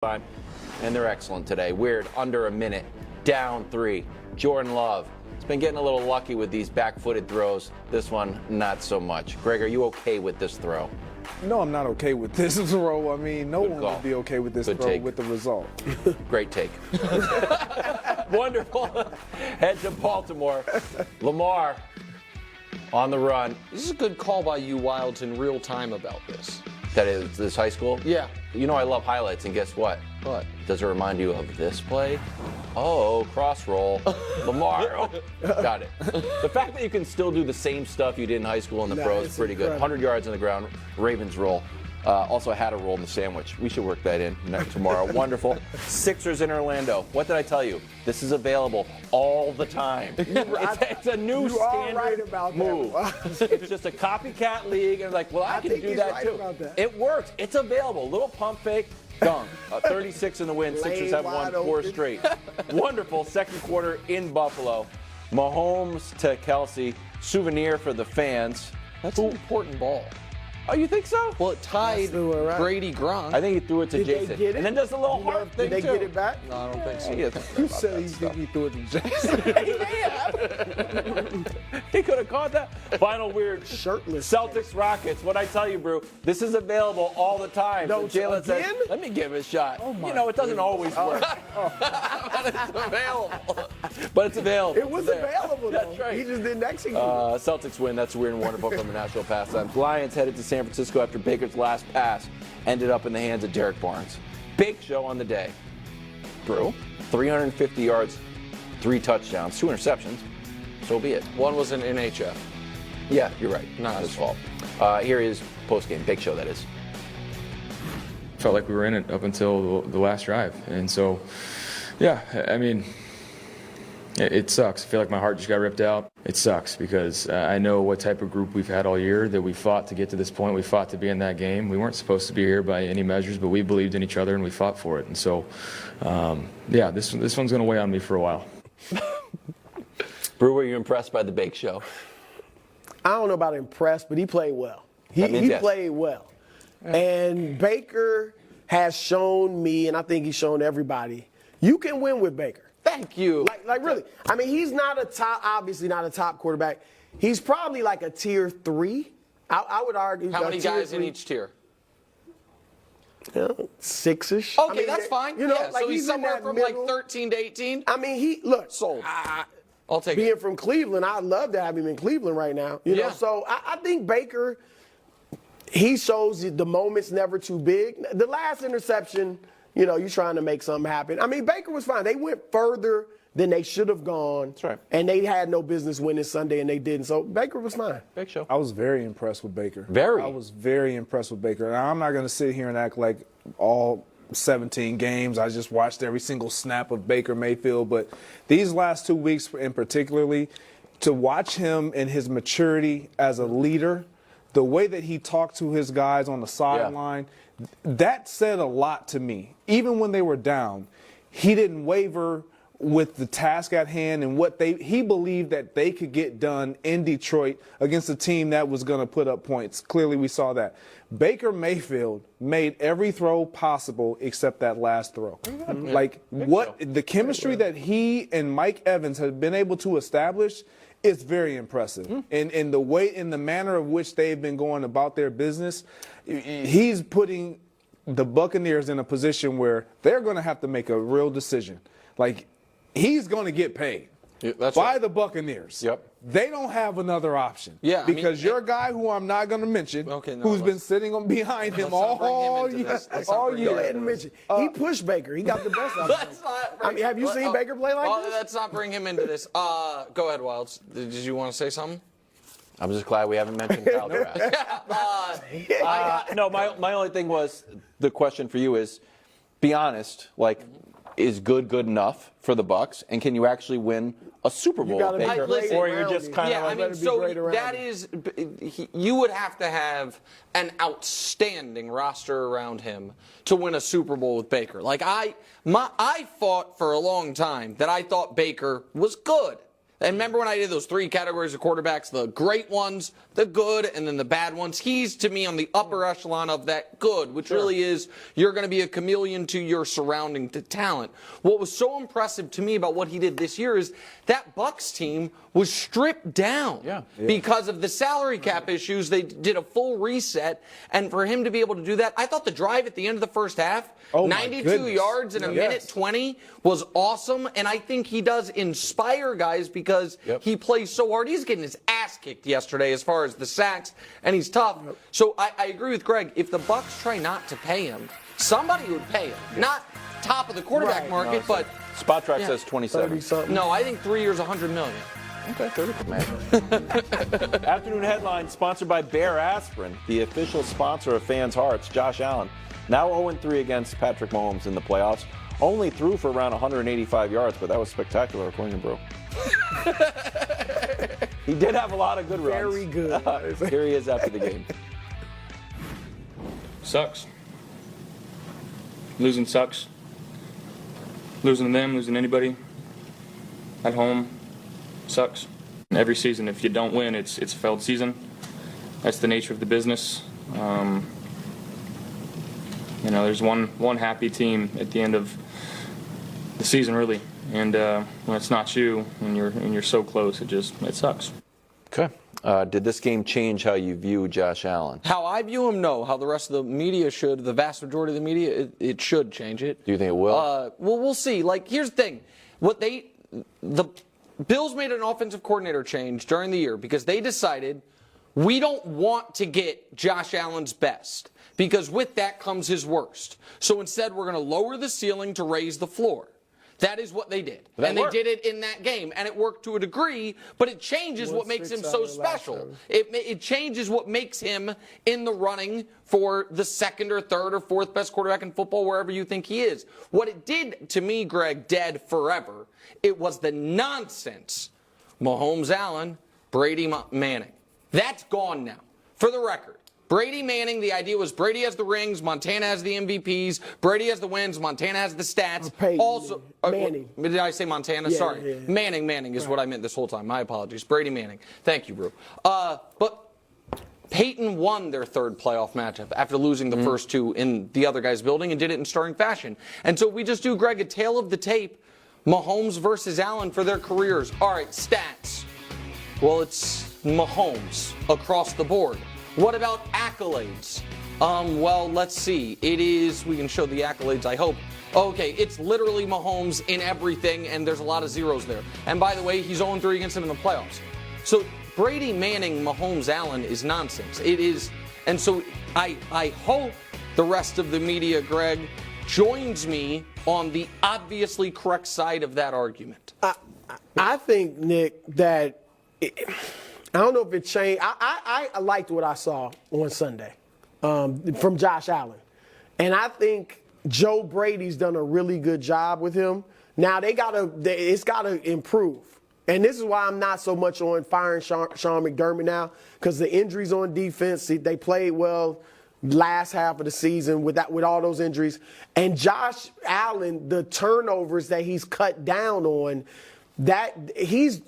time, and they're excellent today. Weird, under a minute, down 3. Jordan Love has been getting a little lucky with these back-footed throws. This one, not so much. Greg, are you okay with this throw? No, I'm not okay with this throw. I mean, no one would be okay with this throw with the result. Great take. Wonderful. Head to Baltimore. Lamar on the run. This is a good call by you, Wilds, in real time about this. That is this high school? Yeah. You know I love highlights, and guess what? What? Does it remind you of this play? Oh, cross roll. Lamar. Oh, got it. The fact that you can still do the same stuff you did in high school in the pros is pretty good. 100 yards on the ground, Ravens roll. Also had a roll in the sandwich. We should work that in tomorrow. Wonderful. Sixers in Orlando. What did I tell you? This is available all the time. It's a new standard move. It's just a copycat league, and like, well, I can do that too. It works. It's available. Little pump fake. Dunk. 36 in the win. Sixers have won 4 straight. Wonderful second quarter in Buffalo. Mahomes to Kelsey. Souvenir for the fans. That's an important ball. Oh, you think so? Well, it tied Brady Gronk. I think he threw it to Jason. And then does the little heart thing, Did they get it back? No, I don't think so. You said he think he threw it to Jason. He could have caught that. Final weird. Shirtless. Celtics Rockets. What I tell you, Brew, this is available all the time. No, so Jalen said, again? let me give it a shot. Oh my it doesn't always work. But it's available. But it's available. It was available, though. That's right. He just didn't execute. Celtics win. That's weird and wonderful from the national pastime. Lions headed to San Francisco after Baker's last pass ended up in the hands of Derek Barnes. Big show on the day. Brew, 350 yards, 3 touchdowns, 2 interceptions. So be it. One was an NHF. Yeah, you're right. Not his fault. Here is post-game. Big show, that is. Felt like we were in it up until the last drive. And so, yeah, I mean, it sucks. I feel like my heart just got ripped out. It sucks because I know what type of group we've had all year, that we fought to get to this point. We fought to be in that game. We weren't supposed to be here by any measures, but we believed in each other and we fought for it. And so, yeah, this one's going to weigh on me for a while. Brew, were you impressed by the Bake Show? I don't know about impressed, but he played well. He played well. And Baker has shown me, and I think he's shown everybody, you can win with Baker. Thank you. Like really. I mean, he's not obviously not a top quarterback. He's probably like a tier 3. I would argue. How many guys in each tier? 6-ish. Okay, that's fine. You know, yeah, like so he's somewhere from middle. like 13 to 18. I mean, look. Sold. I'll take being it. from Cleveland, I'd love to have him in Cleveland right now. You know, so I think Baker, he shows the moment's never too big. The last interception, you know, you're trying to make something happen. I mean, Baker was fine. They went further than they should have gone. That's right. And they had no business winning Sunday, and they didn't. So Baker was fine. Big show. I was very impressed with Baker. Very? I was very impressed with Baker. And I'm not going to sit here and act like all 17 games I just watched every single snap of Baker Mayfield. But these last 2 weeks in particularly, to watch him and his maturity as a leader, the way that he talked to his guys on the sideline, that said a lot to me. Even when they were down, he didn't waver with the task at hand and what he believed that they could get done in Detroit against a team that was going to put up points. Clearly we saw that. Baker Mayfield made every throw possible except that last throw. Like the chemistry that he and Mike Evans have been able to establish is very impressive. And the way, in the manner of which they've been going about their business, he's putting the Buccaneers in a position where they're going to have to make a real decision. Like, he's going to get paid by the Buccaneers. Yep. They don't have another option. Yeah, because your guy, who I'm not going to mention, who's been sitting behind him all year. Go ahead and mention. He pushed Baker. He got the best out of him. I mean, have you seen Baker play like this? Let's not bring him into this. Go ahead, Wilds. Did you want to say something? I'm just glad we haven't mentioned Kyle Trask. No, my only thing was, the question for you is, be honest, like, is good enough for the Bucs, and can you actually win a Super Bowl with Baker? Or you're just kind of like, I mean, so that is, you would have to have an outstanding roster around him to win a Super Bowl with Baker. Like I fought for a long time that I thought Baker was good. And remember when I did those 3 categories of quarterbacks, the great ones, the good, and then the bad ones? He's, to me, on the upper echelon of that good, which really is you're going to be a chameleon to your surrounding talent. What was so impressive to me about what he did this year is that Bucs team was stripped down because of the salary cap issues. They did a full reset, and for him to be able to do that, I thought the drive at the end of the first half, 92 yards in a minute 20, was awesome, and I think he does inspire guys because he plays so hard. He's getting his ass kicked yesterday as far as the sacks, and he's tough. So I agree with Greg. If the Bucs try not to pay him, somebody would pay him. Not top of the quarterback market, but Spot Track says 27. No, I think 3 years, $100 million. Okay, 30 man. Afternoon headline sponsored by Bear Aspirin, the official sponsor of fans' hearts. Josh Allen, now 0-3 against Patrick Mahomes in the playoffs. Only threw for around 185 yards, but that was spectacular, according to Bro. He did have a lot of good runs. Very good. Here he is after the game. Sucks. Losing sucks. Losing to them, losing to anybody at home sucks. Every season, if you don't win, it's a failed season. That's the nature of the business. There's one happy team at the end of the season, really, and when it's not you and you're so close, it sucks. Okay. Did this game change how you view Josh Allen? How I view him, no. How the rest of the media should, the vast majority of the media, it should change it. Do you think it will? Well, we'll see. Here's the thing. The Bills made an offensive coordinator change during the year because they decided we don't want to get Josh Allen's best because with that comes his worst. So instead, we're going to lower the ceiling to raise the floor. That is what they did. And they did it in that game. And it worked to a degree, but it changes what makes him so special. It changes what makes him in the running for the second or third or fourth best quarterback in football, wherever you think he is. What it did to me, Greg, dead forever, it was the nonsense. Mahomes Allen, Brady Manning. That's gone now. For the record. Brady Manning, the idea was Brady has the rings, Montana has the MVPs, Brady has the wins, Montana has the stats. Also, Manning. Did I say Montana? Yeah, Sorry. yeah. Manning is what I meant this whole time. My apologies. Brady Manning. Thank you, Brew. But Peyton won their third playoff matchup after losing the first two in the other guy's building and did it in stirring fashion. And so we just do, Greg, a tale of the tape, Mahomes versus Allen for their careers. All right, stats. Well, it's Mahomes across the board. What about accolades? Well, let's see. We can show the accolades, I hope. Okay, it's literally Mahomes in everything, and there's a lot of zeros there. And by the way, he's 0-3 against him in the playoffs. So Brady Manning, Mahomes Allen is nonsense. It is, and so I hope the rest of the media, Greg, joins me on the obviously correct side of that argument. I think, Nick, that I don't know if it changed. I liked what I saw on Sunday from Josh Allen. And I think Joe Brady's done a really good job with him. Now, it's got to improve. And this is why I'm not so much on firing Sean McDermott now, because the injuries on defense, they played well last half of the season with all those injuries. And Josh Allen, the turnovers that he's cut down on, that he's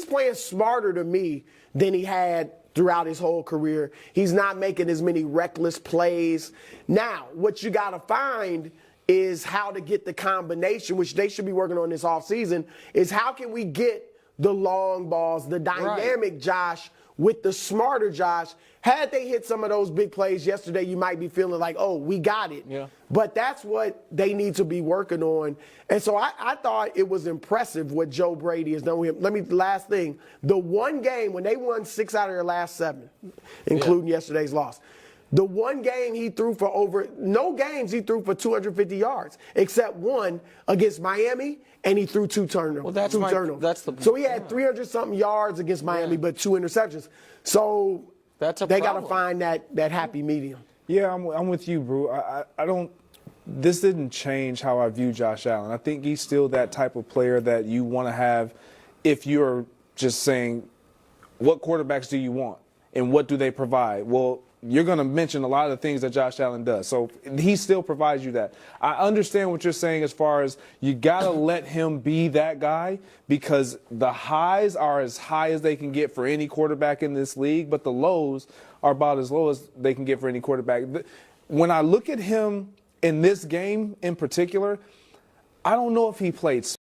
playing smarter to me than he had throughout his whole career. He's not making as many reckless plays. Now, what you got to find is how to get the combination, which they should be working on this offseason, is how can we get the long balls, the dynamic Josh with the smarter Josh. Had they hit some of those big plays yesterday, you might be feeling like, oh, we got it. Yeah. But that's what they need to be working on. And so I thought it was impressive what Joe Brady has done with him. Last thing, the one game when they won 6 out of their last 7, including yesterday's loss, the one game he threw for no games he threw for 250 yards, except one against Miami, and he threw 2 turnovers. Well, that's the point. So he had 300-something yards against Miami, but 2 interceptions. So they got to find that happy medium. Yeah, I'm with you, Brew. I don't. This didn't change how I view Josh Allen. I think he's still that type of player that you want to have if you're just saying, what quarterbacks do you want and what do they provide? Well, you're going to mention a lot of the things that Josh Allen does. So he still provides you that. I understand what you're saying as far as you got to let him be that guy because the highs are as high as they can get for any quarterback in this league, but the lows are about as low as they can get for any quarterback. When I look at him in this game in particular, I don't know if he played